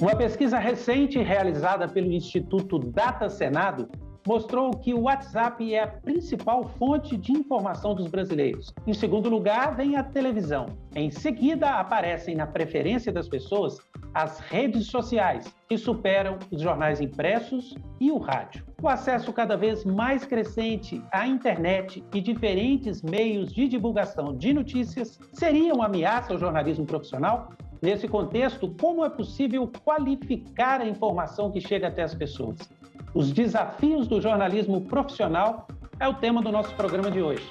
Uma pesquisa recente realizada pelo Instituto Data Senado mostrou que o WhatsApp é a principal fonte de informação dos brasileiros. Em segundo lugar, vem a televisão. Em seguida, aparecem na preferência das pessoas as redes sociais, que superam os jornais impressos e o rádio. O acesso cada vez mais crescente à internet e diferentes meios de divulgação de notícias seria uma ameaça ao jornalismo profissional? Nesse contexto, como é possível qualificar a informação que chega até as pessoas? Os desafios do jornalismo profissional é o tema do nosso programa de hoje.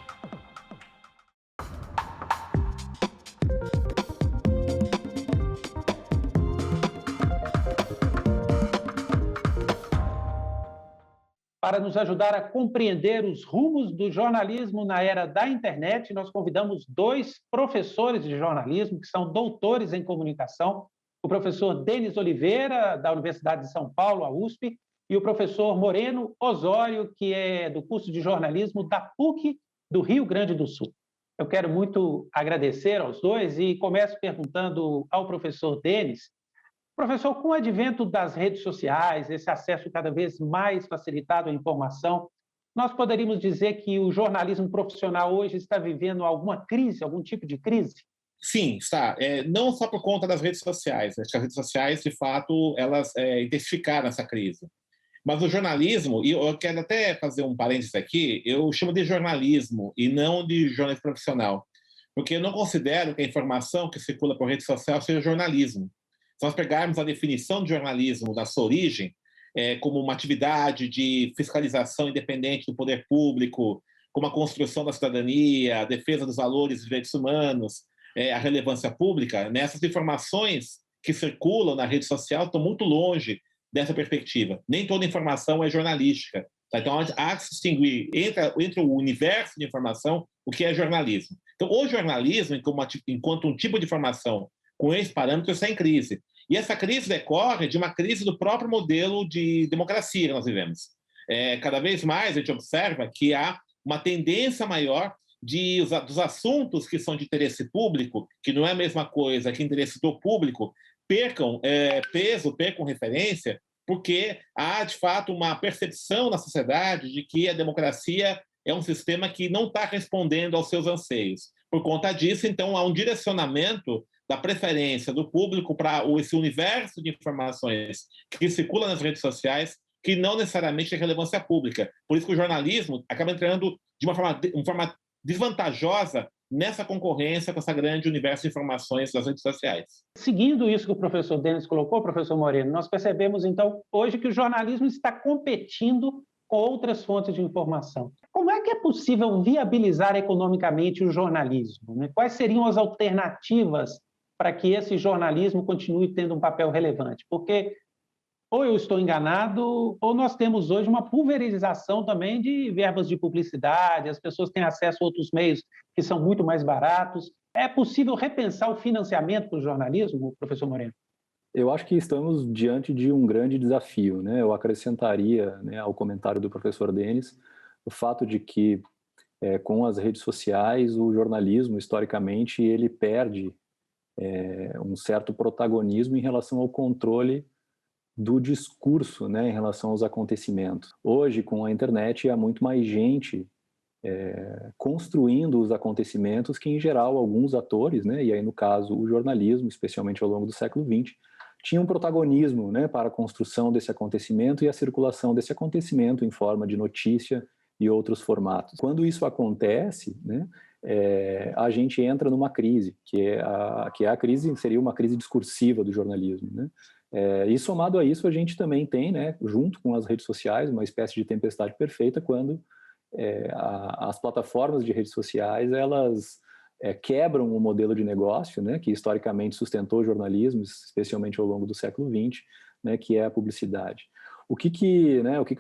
Para nos ajudar a compreender os rumos do jornalismo na era da internet, nós convidamos dois professores de jornalismo que são doutores em comunicação, o professor Denis Oliveira, da Universidade de São Paulo, a USP, e o professor Moreno Osório, que é do curso de jornalismo da PUC do Rio Grande do Sul. Eu quero muito agradecer aos dois e começo perguntando ao professor Denis. Professor, com o advento das redes sociais, esse acesso cada vez mais facilitado à informação, nós poderíamos dizer que o jornalismo profissional hoje está vivendo alguma crise, algum tipo de crise? Sim, está. Não só por conta das redes sociais. Acho que as redes sociais, de fato, elas intensificaram essa crise. Mas o jornalismo, e eu quero até fazer um parênteses aqui, eu chamo de jornalismo e não de jornalismo profissional, porque eu não considero que a informação que circula por rede social seja jornalismo. Se nós pegarmos a definição de jornalismo da sua origem, como uma atividade de fiscalização independente do poder público, como a construção da cidadania, a defesa dos valores e direitos humanos, a relevância pública, essas informações que circulam na rede social estão muito longe dessa perspectiva. Nem toda informação é jornalística. Tá? Então, há que se distinguir entre o universo de informação, o que é jornalismo. Então, o jornalismo, enquanto um tipo de informação com esses parâmetros, está em crise. E essa crise decorre de uma crise do próprio modelo de democracia que nós vivemos. Cada vez mais a gente observa que há uma tendência maior dos assuntos que são de interesse público, que não é a mesma coisa que interesse do público, percam peso, percam referência, porque há, de fato, uma percepção na sociedade de que a democracia é um sistema que não está respondendo aos seus anseios. Por conta disso, então, há um direcionamento da preferência do público para esse universo de informações que circula nas redes sociais, que não necessariamente tem relevância pública. Por isso que o jornalismo acaba entrando de uma forma desvantajosa nessa concorrência com essa grande universo de informações das redes sociais. Seguindo isso que o professor Denis colocou, professor Moreno, nós percebemos, então, hoje que o jornalismo está competindo com outras fontes de informação. Como é que é possível viabilizar economicamente o jornalismo? Quais seriam as alternativas para que esse jornalismo continue tendo um papel relevante? Porque ou eu estou enganado, ou nós temos hoje uma pulverização também de verbas de publicidade, as pessoas têm acesso a outros meios que são muito mais baratos. É possível repensar o financiamento do jornalismo, professor Moreno? Eu acho que estamos diante de um grande desafio, né? Eu acrescentaria, né, ao comentário do professor Denis o fato de que, com as redes sociais, o jornalismo, historicamente, ele perde um certo protagonismo em relação ao controle do discurso, né, em relação aos acontecimentos. Hoje, com a internet, há muito mais gente construindo os acontecimentos que, em geral, alguns atores, né, e aí, no caso, o jornalismo, especialmente ao longo do século XX, tinham protagonismo, né, para a construção desse acontecimento e a circulação desse acontecimento em forma de notícia e outros formatos. Quando isso acontece, né, a gente entra numa crise, que é a crise, seria uma crise discursiva do jornalismo, né? E somado a isso, a gente também tem, né, junto com as redes sociais, uma espécie de tempestade perfeita quando as plataformas de redes sociais, elas quebram o modelo de negócio, né, que historicamente sustentou o jornalismo, especialmente ao longo do século XX, né, que é a publicidade. O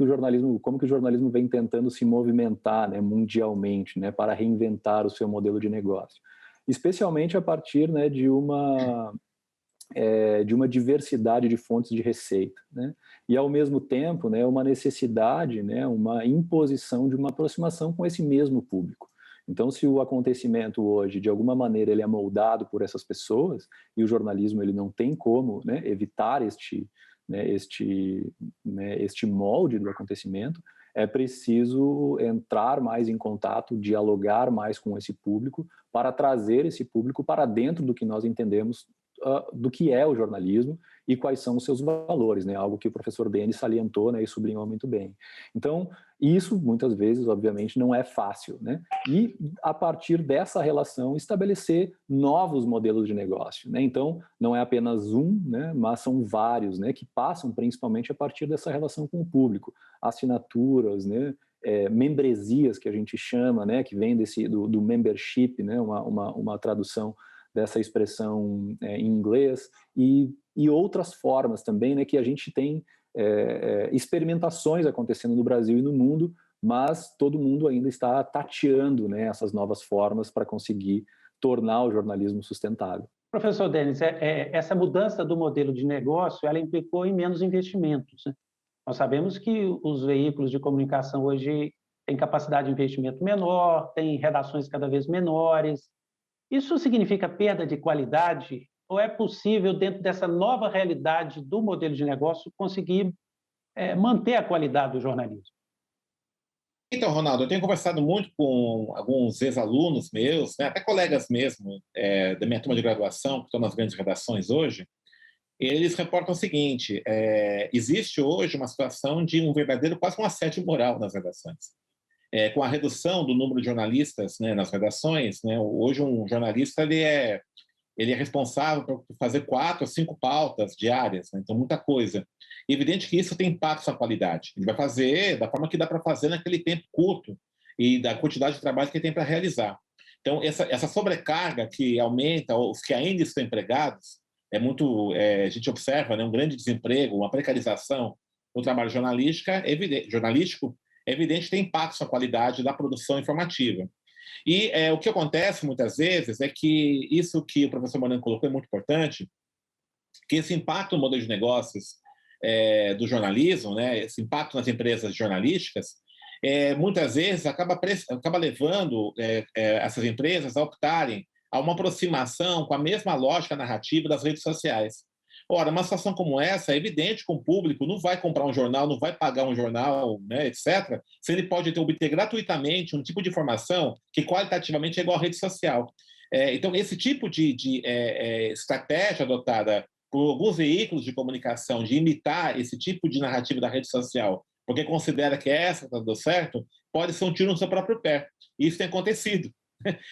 jornalismo, como que o jornalismo vem tentando se movimentar, né, mundialmente, né, para reinventar o seu modelo de negócio, especialmente a partir, né, de uma diversidade de fontes de receita, né? E, ao mesmo tempo, né, uma necessidade, né, uma imposição de uma aproximação com esse mesmo público. Então, se o acontecimento hoje, de alguma maneira, ele é moldado por essas pessoas, e o jornalismo ele não tem como, né, evitar este molde do acontecimento, é preciso entrar mais em contato, dialogar mais com esse público, para trazer esse público para dentro do que nós entendemos do que é o jornalismo e quais são os seus valores, né? Algo que o professor Denis salientou, né, e sublinhou muito bem. Então, isso muitas vezes, obviamente, não é fácil, né? E a partir dessa relação estabelecer novos modelos de negócio, né? Então, não é apenas um, né, mas são vários, né, que passam principalmente a partir dessa relação com o público, assinaturas, né? Membresias que a gente chama, né, que vem do membership, né, uma tradução dessa expressão em inglês, e outras formas também, né, que a gente tem experimentações acontecendo no Brasil e no mundo, mas todo mundo ainda está tateando, né, essas novas formas para conseguir tornar o jornalismo sustentável. Professor Denis, essa mudança do modelo de negócio, ela implicou em menos investimentos, né? Nós sabemos que os veículos de comunicação hoje têm capacidade de investimento menor, têm redações cada vez menores. Isso significa perda de qualidade? Ou é possível, dentro dessa nova realidade do modelo de negócio, conseguir manter a qualidade do jornalismo? Então, Ronaldo, eu tenho conversado muito com alguns ex-alunos meus, né, até colegas mesmo, da minha turma de graduação, que estão nas grandes redações hoje. Eles reportam o seguinte: existe hoje uma situação de um verdadeiro, quase um assédio moral nas redações. Com a redução do número de jornalistas, né, nas redações, né, hoje um jornalista ele é responsável por fazer 4 ou 5 pautas diárias, né, então muita coisa. É evidente que isso tem impacto na qualidade. Ele vai fazer da forma que dá para fazer naquele tempo curto e da quantidade de trabalho que ele tem para realizar. Então, essa sobrecarga que aumenta os que ainda estão empregados, a gente observa, né, um grande desemprego, uma precarização no trabalho jornalístico, é evidente que tem impacto na qualidade da produção informativa. E o que acontece muitas vezes é que isso que o professor Moreno colocou é muito importante, que esse impacto no modelo de negócios do jornalismo, né, esse impacto nas empresas jornalísticas, muitas vezes acaba levando essas empresas a optarem a uma aproximação com a mesma lógica narrativa das redes sociais. Ora, uma situação como essa, é evidente que o público não vai comprar um jornal, não vai pagar um jornal, né, etc., se ele pode obter gratuitamente um tipo de informação que qualitativamente é igual à rede social. Então, esse tipo de estratégia adotada por alguns veículos de comunicação de imitar esse tipo de narrativa da rede social, porque considera que essa está dando certo, pode ser um tiro no seu próprio pé. E isso tem acontecido.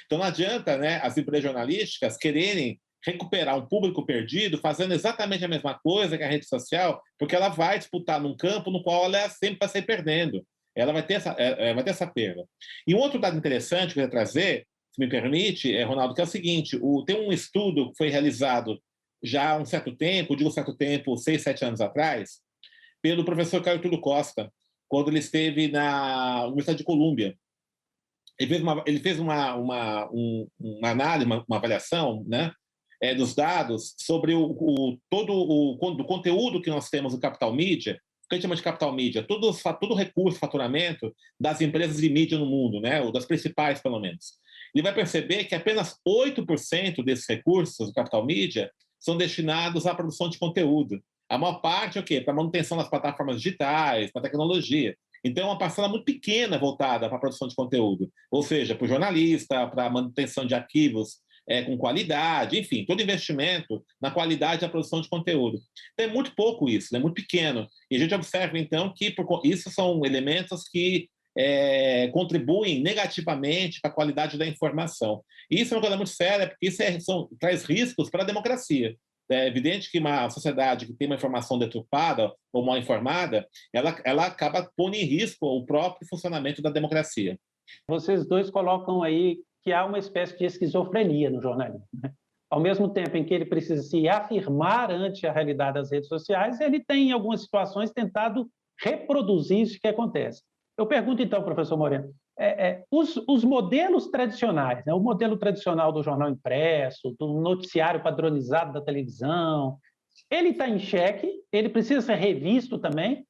Então, não adianta, né, as empresas jornalísticas quererem recuperar um público perdido fazendo exatamente a mesma coisa que a rede social, porque ela vai disputar num campo no qual ela sempre vai sair perdendo. Ela vai ter essa perda. E um outro dado interessante que eu queria trazer, se me permite, Ronaldo, que é o seguinte: tem um estudo que foi realizado já há um certo tempo, digo certo tempo, 6, 7 anos atrás, pelo professor Caio Túlio Costa, quando ele esteve na Universidade de Colômbia. Ele fez uma análise, uma avaliação, né, dos dados sobre todo o conteúdo que nós temos no Capital Mídia, que a gente chama de Capital Mídia, todo o recurso, faturamento das empresas de mídia no mundo, né, ou das principais, pelo menos. Ele vai perceber que apenas 8% desses recursos do Capital Mídia são destinados à produção de conteúdo. A maior parte é o quê? Para a manutenção das plataformas digitais, para a tecnologia. Então, é uma parcela muito pequena voltada para a produção de conteúdo, ou seja, para o jornalista, para a manutenção de arquivos com qualidade, enfim, todo investimento na qualidade da produção de conteúdo. Então, é muito pouco isso, é muito pequeno. E a gente observa, então, que isso são elementos que contribuem negativamente para a qualidade da informação. E isso é uma coisa muito séria, porque isso traz riscos para a democracia. É evidente que uma sociedade que tem uma informação deturpada ou mal informada, ela acaba pondo em risco o próprio funcionamento da democracia. Vocês dois colocam aí que há uma espécie de esquizofrenia no jornalismo, né? Ao mesmo tempo em que ele precisa se afirmar ante a realidade das redes sociais, ele tem, em algumas situações, tentado reproduzir isso que acontece. Eu pergunto, então, professor Moreno, os modelos tradicionais, né, o modelo tradicional do jornal impresso, do noticiário padronizado da televisão, ele está em xeque, ele precisa ser revisto também,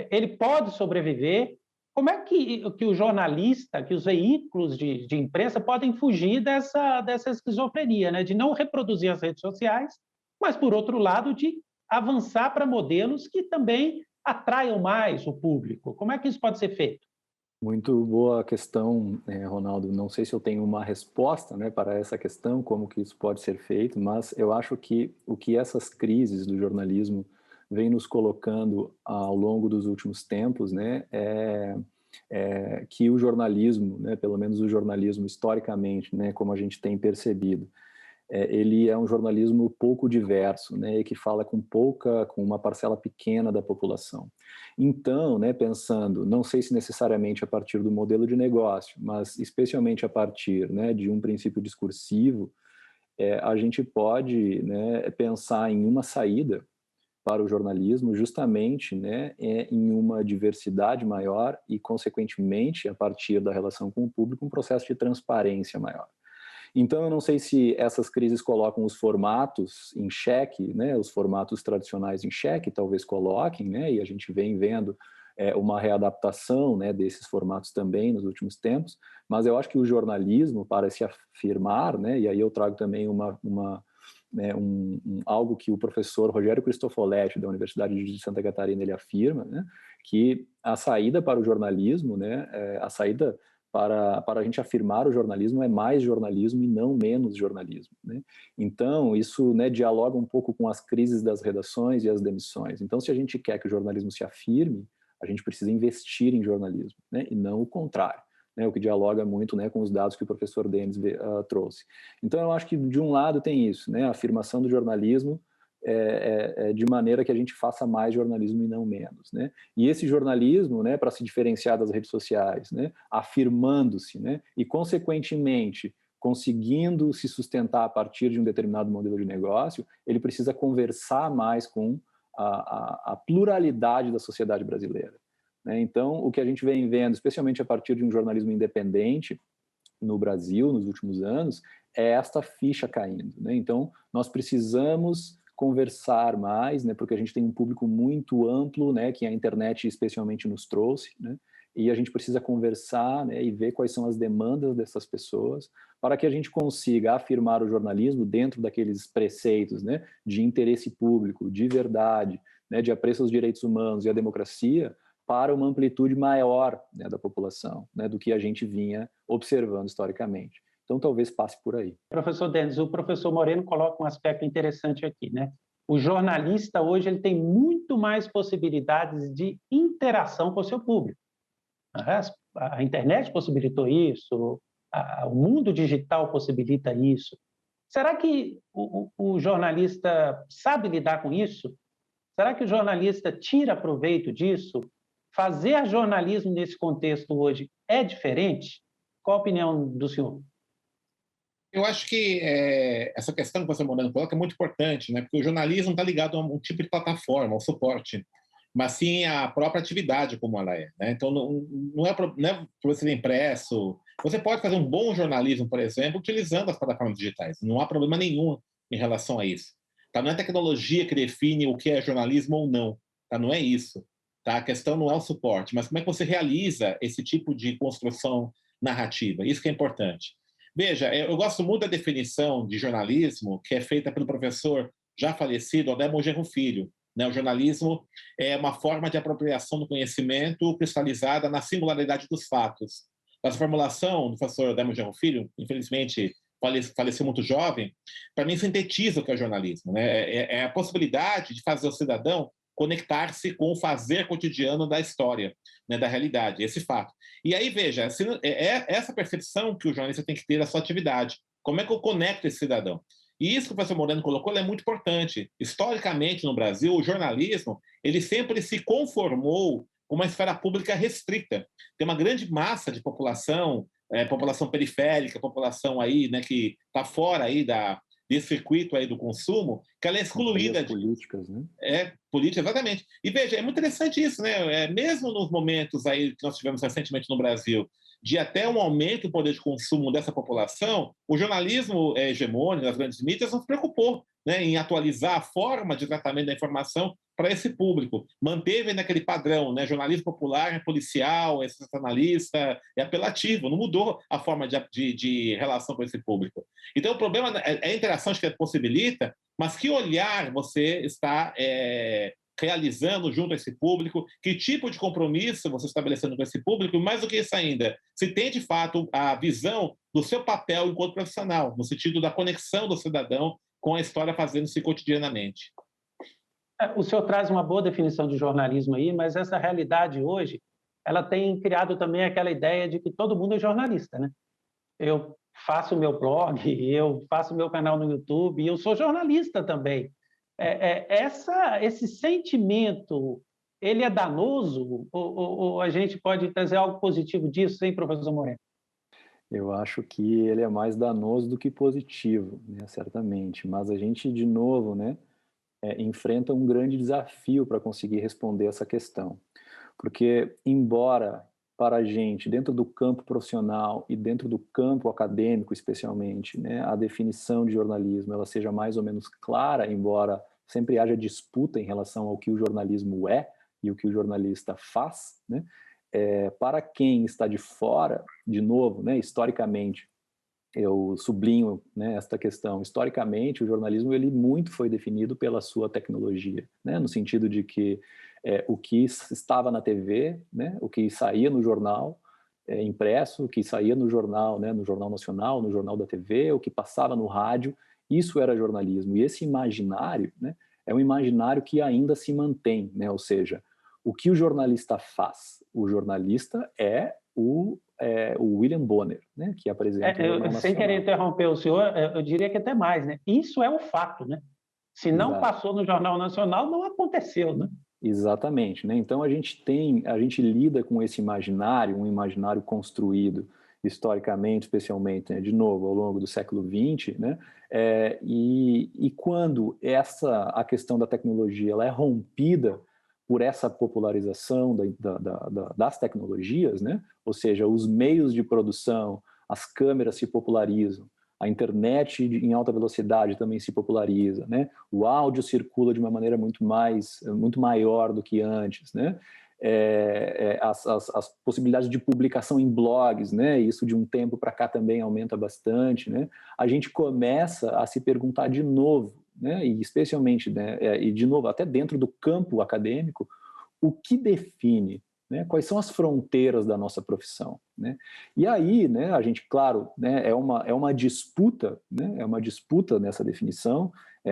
ele pode sobreviver, Como é que o jornalista, que os veículos de imprensa podem fugir dessa esquizofrenia, né? De não reproduzir as redes sociais, mas, por outro lado, de avançar para modelos que também atraiam mais o público? Como é que isso pode ser feito? Muito boa questão, Ronaldo. Não sei se eu tenho uma resposta, né, para essa questão, como que isso pode ser feito, mas eu acho que o que essas crises do jornalismo vêm nos colocando ao longo dos últimos tempos, né, é que o jornalismo, né, pelo menos o jornalismo historicamente, né, como a gente tem percebido, ele é um jornalismo pouco diverso, né, e que fala com uma parcela pequena da população. Então, né, pensando, não sei se necessariamente a partir do modelo de negócio, mas especialmente a partir, né, de um princípio discursivo, a gente pode, né, pensar em uma saída para o jornalismo, justamente, né, em uma diversidade maior e, consequentemente, a partir da relação com o público, um processo de transparência maior. Então, eu não sei se essas crises colocam os formatos em xeque, né, os formatos tradicionais em xeque, talvez coloquem, né, e a gente vem vendo uma readaptação, né, desses formatos também nos últimos tempos, mas eu acho que o jornalismo, para se afirmar, né, e aí eu trago também algo que o professor Rogério Cristofoletti, da Universidade de Santa Catarina, ele afirma, né, que a saída para o jornalismo, né, a saída para a gente afirmar o jornalismo é mais jornalismo e não menos jornalismo, né? Então, isso, né, dialoga um pouco com as crises das redações e as demissões. Então, se a gente quer que o jornalismo se afirme, a gente precisa investir em jornalismo, né, e não o contrário, né, o que dialoga muito, né, com os dados que o professor Denis trouxe. Então, eu acho que, de um lado, tem isso, né, a afirmação do jornalismo de maneira que a gente faça mais jornalismo e não menos, né? E esse jornalismo, né, para se diferenciar das redes sociais, né, afirmando-se, né, e consequentemente conseguindo se sustentar a partir de um determinado modelo de negócio, ele precisa conversar mais com a pluralidade da sociedade brasileira, né? Então, o que a gente vem vendo, especialmente a partir de um jornalismo independente no Brasil nos últimos anos, é esta ficha caindo, né? Então, nós precisamos conversar mais, né, porque a gente tem um público muito amplo, né, que a internet especialmente nos trouxe, né, e a gente precisa conversar, né, e ver quais são as demandas dessas pessoas para que a gente consiga afirmar o jornalismo dentro daqueles preceitos, né, de interesse público, de verdade, né, de apreço aos direitos humanos e à democracia para uma amplitude maior, né, da população, né, do que a gente vinha observando historicamente. Então, talvez passe por aí. Professor Denis, o professor Moreno coloca um aspecto interessante aqui, né? O jornalista hoje ele tem muito mais possibilidades de interação com o seu público. A internet possibilitou isso, o mundo digital possibilita isso. Será que o jornalista sabe lidar com isso? Será que o jornalista tira proveito disso? Fazer jornalismo nesse contexto hoje é diferente? Qual a opinião do senhor? Eu acho que essa questão que você, Moreno, coloca é muito importante, né? Porque o jornalismo está ligado a um tipo de plataforma, ao suporte, mas sim à própria atividade como ela é, né? Então, não é para você ser impresso. Você pode fazer um bom jornalismo, por exemplo, utilizando as plataformas digitais. Não há problema nenhum em relação a isso. Tá? Não é a tecnologia que define o que é jornalismo ou não. Tá? Não é isso. Tá? A questão não é o suporte, mas como é que você realiza esse tipo de construção narrativa. Isso que é importante. Veja, eu gosto muito da definição de jornalismo que é feita pelo professor já falecido, Odé Genro Filho. Né? O jornalismo é uma forma de apropriação do conhecimento cristalizada na singularidade dos fatos. Essa formulação do professor Odé Genro Filho, infelizmente faleceu muito jovem, para mim sintetiza o que é jornalismo. Né? É a possibilidade de fazer o cidadão conectar-se com o fazer cotidiano da história, né, da realidade, esse fato. E aí, veja, essa percepção que o jornalista tem que ter da sua atividade. Como é que eu conecto esse cidadão? E isso que o professor Moreno colocou é muito importante. Historicamente, no Brasil, o jornalismo ele sempre se conformou com uma esfera pública restrita. Tem uma grande massa de população, população periférica, população aí, né, que está fora aí desse circuito aí do consumo, que ela é excluída de políticas, né? Política, exatamente. E veja, é muito interessante isso, né? Mesmo nos momentos aí que nós tivemos recentemente no Brasil, de até um aumento do poder de consumo dessa população, o jornalismo hegemônico das grandes mídias não se preocupou, né, em atualizar a forma de tratamento da informação para esse público. Manteve naquele padrão, né? Jornalismo popular, é policial, é sensacionalista, é apelativo, não mudou a forma de relação com esse público. Então, o problema é a interação que possibilita, mas que olhar você está realizando junto a esse público, que tipo de compromisso você está estabelecendo com esse público, e mais do que isso ainda, se tem, de fato, a visão do seu papel enquanto profissional, no sentido da conexão do cidadão com a história fazendo-se cotidianamente. O senhor traz uma boa definição de jornalismo aí, mas essa realidade hoje, ela tem criado também aquela ideia de que todo mundo é jornalista, né? Eu faço o meu blog, eu faço o meu canal no YouTube, e eu sou jornalista também. Esse sentimento, ele é danoso ou a gente pode trazer algo positivo disso, hein, professor Moreno? Eu acho que ele é mais danoso do que positivo, né, certamente. Mas a gente, de novo, né, enfrenta um grande desafio para conseguir responder essa questão. Porque, embora para a gente, dentro do campo profissional e dentro do campo acadêmico, especialmente, né, a definição de jornalismo ela seja mais ou menos clara, embora sempre haja disputa em relação ao que o jornalismo é e o que o jornalista faz, né, para quem está de fora, de novo, né, historicamente, eu sublinho, né, esta questão. Historicamente, o jornalismo ele muito foi definido pela sua tecnologia, né, no sentido de que o que estava na TV, né, o que saía no jornal impresso, o que saía no jornal, né, no Jornal Nacional, no Jornal da TV, o que passava no rádio, isso era jornalismo. E esse imaginário, né, é um imaginário que ainda se mantém, né, ou seja, o que o jornalista faz? O jornalista é o William Bonner, né, que apresenta o Jornal Nacional. Sem querer interromper o senhor, eu diria que até mais, né? Isso é o fato, né? Se não Exato. passou no Jornal Nacional, não aconteceu, né? Exatamente, né? Então a gente lida com esse imaginário, um imaginário construído historicamente, especialmente, né, de novo, ao longo do século XX, né? E quando a questão da tecnologia ela é rompida por essa popularização das tecnologias, né? Ou seja, os meios de produção, as câmeras se popularizam, a internet em alta velocidade também se populariza, né? O áudio circula de uma maneira muito maior do que antes, né? As possibilidades de publicação em blogs, né? Isso de um tempo para cá também aumenta bastante, né? A gente começa a se perguntar de novo, né? E especialmente, né? E de novo até dentro do campo acadêmico, o que define, né, quais são as fronteiras da nossa profissão, né? E aí, né, a gente, claro, né, é uma disputa, né, é uma disputa nessa definição,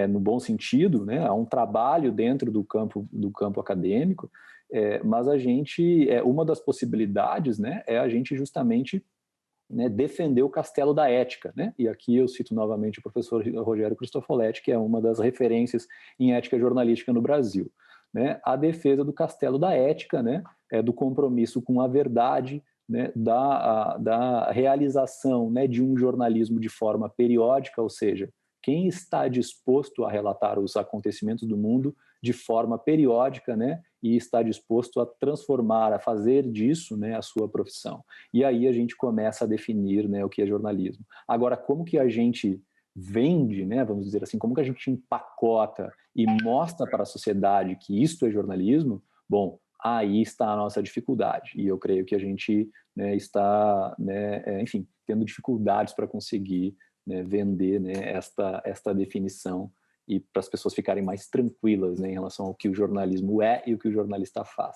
no bom sentido, né, há um trabalho dentro do campo acadêmico, mas a gente, uma das possibilidades, né, é a gente justamente, né, defender o castelo da ética, né? E aqui eu cito novamente o professor Rogério Cristofoletti, que é uma das referências em ética jornalística no Brasil, né? A defesa do castelo da ética, né? Do compromisso com a verdade, né? Da realização, né, de um jornalismo de forma periódica, ou seja, quem está disposto a relatar os acontecimentos do mundo de forma periódica, né, e está disposto a transformar, a fazer disso, né, a sua profissão. E aí a gente começa a definir, né, o que é jornalismo. Agora, como que a gente vende, né, vamos dizer assim, como que a gente empacota e mostra para a sociedade que isto é jornalismo? Bom, aí está a nossa dificuldade. E eu creio que a gente, né, está, né, enfim, tendo dificuldades para conseguir, né, vender, né, esta definição e para as pessoas ficarem mais tranquilas, né, em relação ao que o jornalismo é e o que o jornalista faz.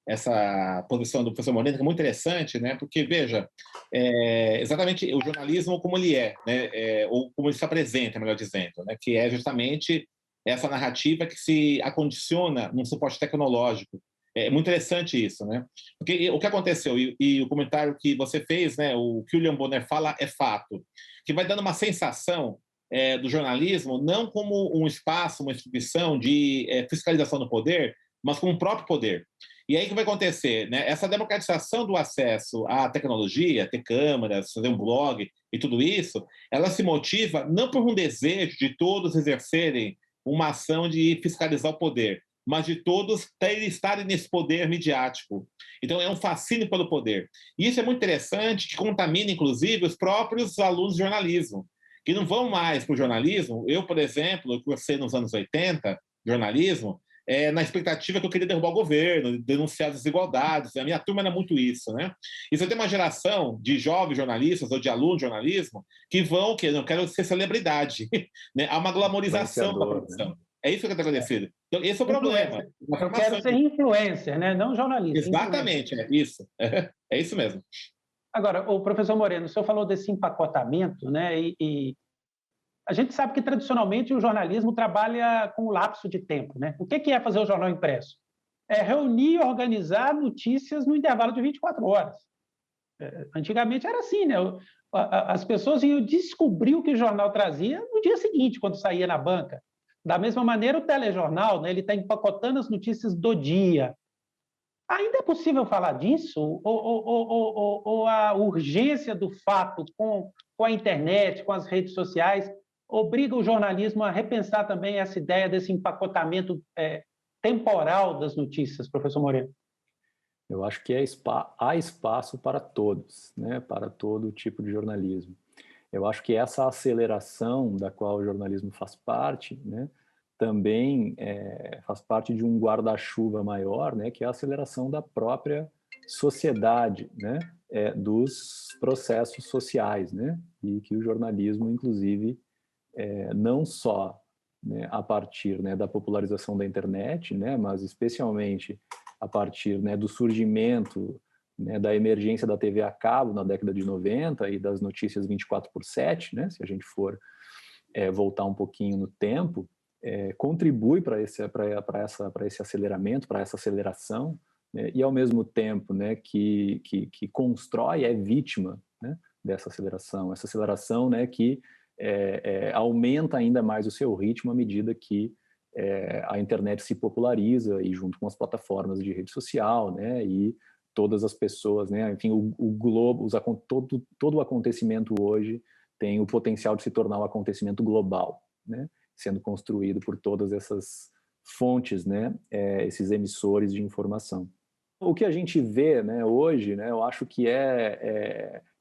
Essa posição do professor Moreno é muito interessante, né? Porque, veja, exatamente o jornalismo como ele é, né? Ou como ele se apresenta, melhor dizendo, né? Que é justamente essa narrativa que se acondiciona num suporte tecnológico. É muito interessante isso, né? Porque o que aconteceu, e o comentário que você fez, né? O que o William Bonner fala é fato, que vai dando uma sensação do jornalismo não como um espaço, uma instituição de fiscalização do poder, mas como um próprio poder. E aí o que vai acontecer? Né? Essa democratização do acesso à tecnologia, ter câmeras, fazer um blog e tudo isso, ela se motiva não por um desejo de todos exercerem uma ação de fiscalizar o poder, mas de todos estarem nesse poder midiático. Então, é um fascínio pelo poder. E isso é muito interessante, que contamina, inclusive, os próprios alunos de jornalismo, que não vão mais para o jornalismo. Eu, por exemplo, eu cursei nos anos 80 jornalismo, na expectativa que eu queria derrubar o governo, denunciar as desigualdades. A minha turma era muito isso, né? E você tem uma geração de jovens jornalistas ou de alunos de jornalismo que vão, que não quero ser celebridade, né? Há uma glamorização da profissão. Né? É isso que eu estou agradecido. Então, esse é o problema. Eu quero ser influencer, né? Não jornalista. Exatamente, é isso. É isso mesmo. Agora, o professor Moreno, o senhor falou desse empacotamento, né? E a gente sabe que, tradicionalmente, o jornalismo trabalha com lapso de tempo, né? O que é fazer o jornal impresso? É reunir e organizar notícias no intervalo de 24 horas. Antigamente era assim, né? As pessoas iam descobrir o que o jornal trazia no dia seguinte, quando saía na banca. Da mesma maneira, o telejornal, né? Ele está empacotando as notícias do dia. Ainda é possível falar disso? Ou a urgência do fato com a internet, com as redes sociais, obriga o jornalismo a repensar também essa ideia desse empacotamento temporal das notícias, professor Moreno? Eu acho que há espaço para todos, né? Para todo tipo de jornalismo. Eu acho que essa aceleração da qual o jornalismo faz parte, né? Também faz parte de um guarda-chuva maior, né, que é a aceleração da própria sociedade, né, dos processos sociais, né, e que o jornalismo, inclusive, não só, né, a partir, né, da popularização da internet, né, mas especialmente a partir, né, do surgimento, né, da emergência da TV a cabo na década de 90 e das notícias 24/7, né, se a gente for voltar um pouquinho no tempo, contribui para esse aceleramento, para essa aceleração, né, e ao mesmo tempo, né, que constrói, é vítima, né, dessa aceleração. Essa aceleração, né, que aumenta ainda mais o seu ritmo à medida que a internet se populariza e junto com as plataformas de rede social, né, e todas as pessoas, né, enfim, o globo, todo o acontecimento hoje tem o potencial de se tornar um acontecimento global, né, sendo construído por todas essas fontes, né, esses emissores de informação. O que a gente vê, né, hoje, né, eu acho que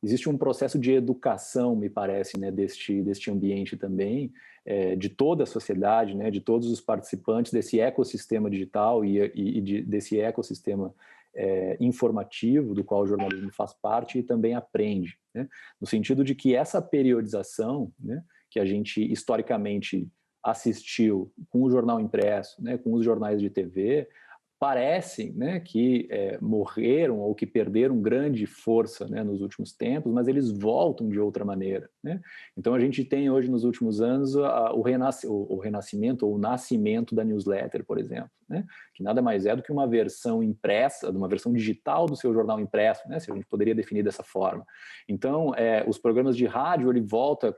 existe um processo de educação, me parece, né, deste ambiente também, de toda a sociedade, né, de todos os participantes desse ecossistema digital e desse ecossistema informativo do qual o jornalismo faz parte e também aprende, né, no sentido de que essa periodização, né, que a gente historicamente assistiu com o jornal impresso, né, com os jornais de TV, parecem, né, que morreram ou que perderam grande força, né, nos últimos tempos, mas eles voltam de outra maneira, né? Então a gente tem hoje nos últimos anos o renascimento ou o nascimento da newsletter, por exemplo, né, que nada mais é do que uma versão impressa, uma versão digital do seu jornal impresso, né, se a gente poderia definir dessa forma. Então os programas de rádio, ele volta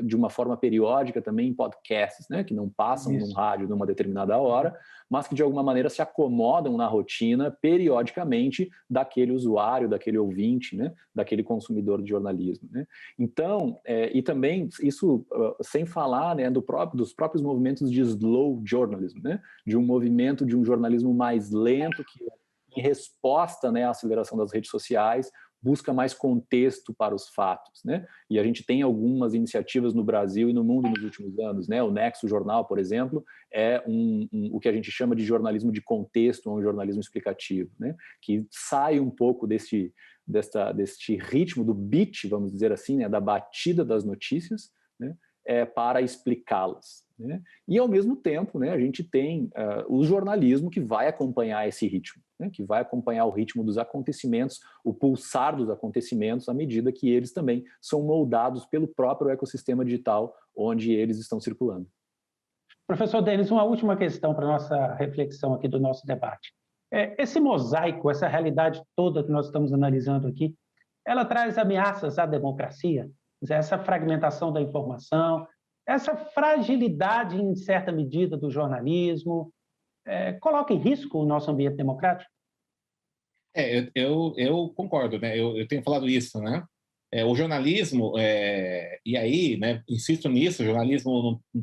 de uma forma periódica também em podcasts, né, que não passam num rádio numa determinada hora, mas que de alguma maneira se acomodam na rotina periodicamente daquele usuário, daquele ouvinte, né, daquele consumidor de jornalismo, né? Então, e também isso sem falar, né, dos próprios movimentos de slow journalism, né, de um movimento de um jornalismo mais lento que, em resposta, né, à aceleração das redes sociais, busca mais contexto para os fatos, né? E a gente tem algumas iniciativas no Brasil e no mundo nos últimos anos, né? O Nexo Jornal, por exemplo, é o que a gente chama de jornalismo de contexto, ou um jornalismo explicativo, né? Que sai um pouco deste ritmo do beat, vamos dizer assim, né? Da batida das notícias, né? Para explicá-las, né? E ao mesmo tempo, né, a gente tem o jornalismo que vai acompanhar esse ritmo, né, que vai acompanhar o ritmo dos acontecimentos, o pulsar dos acontecimentos, à medida que eles também são moldados pelo próprio ecossistema digital onde eles estão circulando. Professor Denis, uma última questão para a nossa reflexão aqui do nosso debate. Esse mosaico, essa realidade toda que nós estamos analisando aqui, ela traz ameaças à democracia? Essa fragmentação da informação, essa fragilidade, em certa medida, do jornalismo, coloca em risco o nosso ambiente democrático? Eu concordo, né? Eu tenho falado isso, né? O jornalismo, e aí, né, insisto nisso,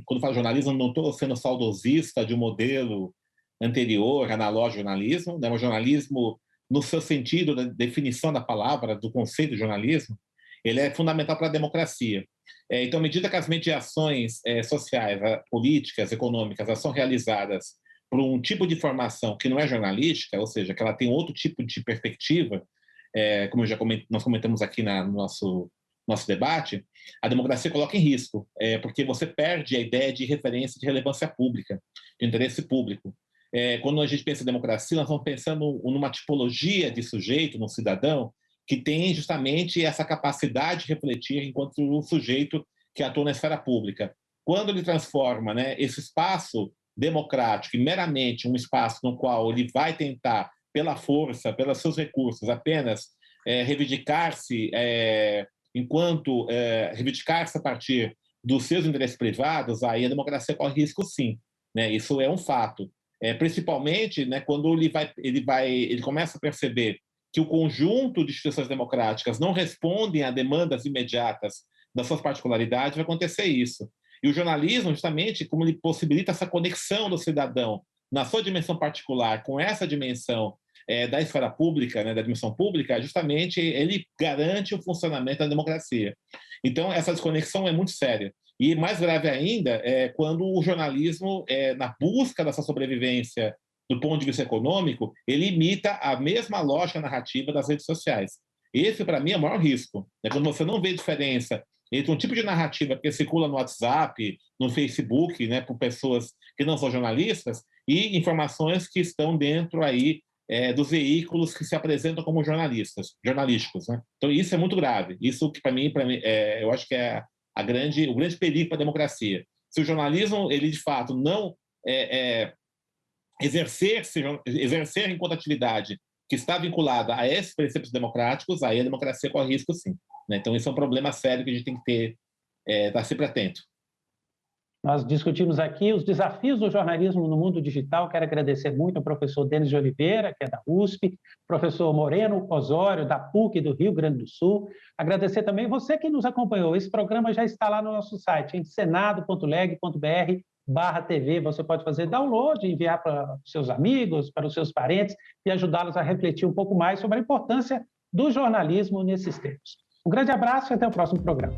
quando falo jornalismo, não estou sendo saudosista de um modelo anterior, analógico jornalismo, né? O jornalismo, no seu sentido, da definição da palavra, do conceito de jornalismo, ele é fundamental para a democracia. Então, à medida que as mediações sociais, políticas, econômicas, são realizadas por um tipo de formação que não é jornalística, ou seja, que ela tem outro tipo de perspectiva, como nós comentamos aqui no nosso debate, a democracia coloca em risco, porque você perde a ideia de referência de relevância pública, de interesse público. Quando a gente pensa em democracia, nós estamos pensando numa tipologia de sujeito, num cidadão, que tem justamente essa capacidade de refletir enquanto um sujeito que atua na esfera pública. Quando ele transforma, né, esse espaço democrático em meramente um espaço no qual ele vai tentar, pela força, pelos seus recursos, apenas reivindicar-se reivindicar-se a partir dos seus interesses privados, aí a democracia corre risco, sim, né? Isso é um fato. Principalmente, né, quando ele começa a perceber que o conjunto de instituições democráticas não respondem a demandas imediatas das suas particularidades, vai acontecer isso. E o jornalismo, justamente, como ele possibilita essa conexão do cidadão na sua dimensão particular com essa dimensão da esfera pública, né, da dimensão pública, justamente ele garante o funcionamento da democracia. Então, essa desconexão é muito séria. E mais grave ainda é quando o jornalismo, na busca dessa sobrevivência do ponto de vista econômico, ele imita a mesma lógica narrativa das redes sociais. Esse, para mim, é o maior risco. É quando você não vê diferença entre um tipo de narrativa que circula no WhatsApp, no Facebook, né, por pessoas que não são jornalistas, e informações que estão dentro aí dos veículos que se apresentam como jornalísticos, né? Então, isso é muito grave. Isso que, para mim eu acho que é o grande perigo para a democracia. Se o jornalismo, ele de fato não exercer enquanto atividade que está vinculada a esses preceitos democráticos, aí a democracia corre risco, sim, né? Então, isso é um problema sério que a gente tem que estar sempre atento. Nós discutimos aqui os desafios do jornalismo no mundo digital. Quero agradecer muito ao professor Denis de Oliveira, que é da USP, professor Moreno Osório, da PUC do Rio Grande do Sul. Agradecer também você que nos acompanhou. Esse programa já está lá no nosso site, em senado.leg.br/TV. Você pode fazer download, enviar para os seus amigos, para os seus parentes e ajudá-los a refletir um pouco mais sobre a importância do jornalismo nesses tempos. Um grande abraço e até o próximo programa.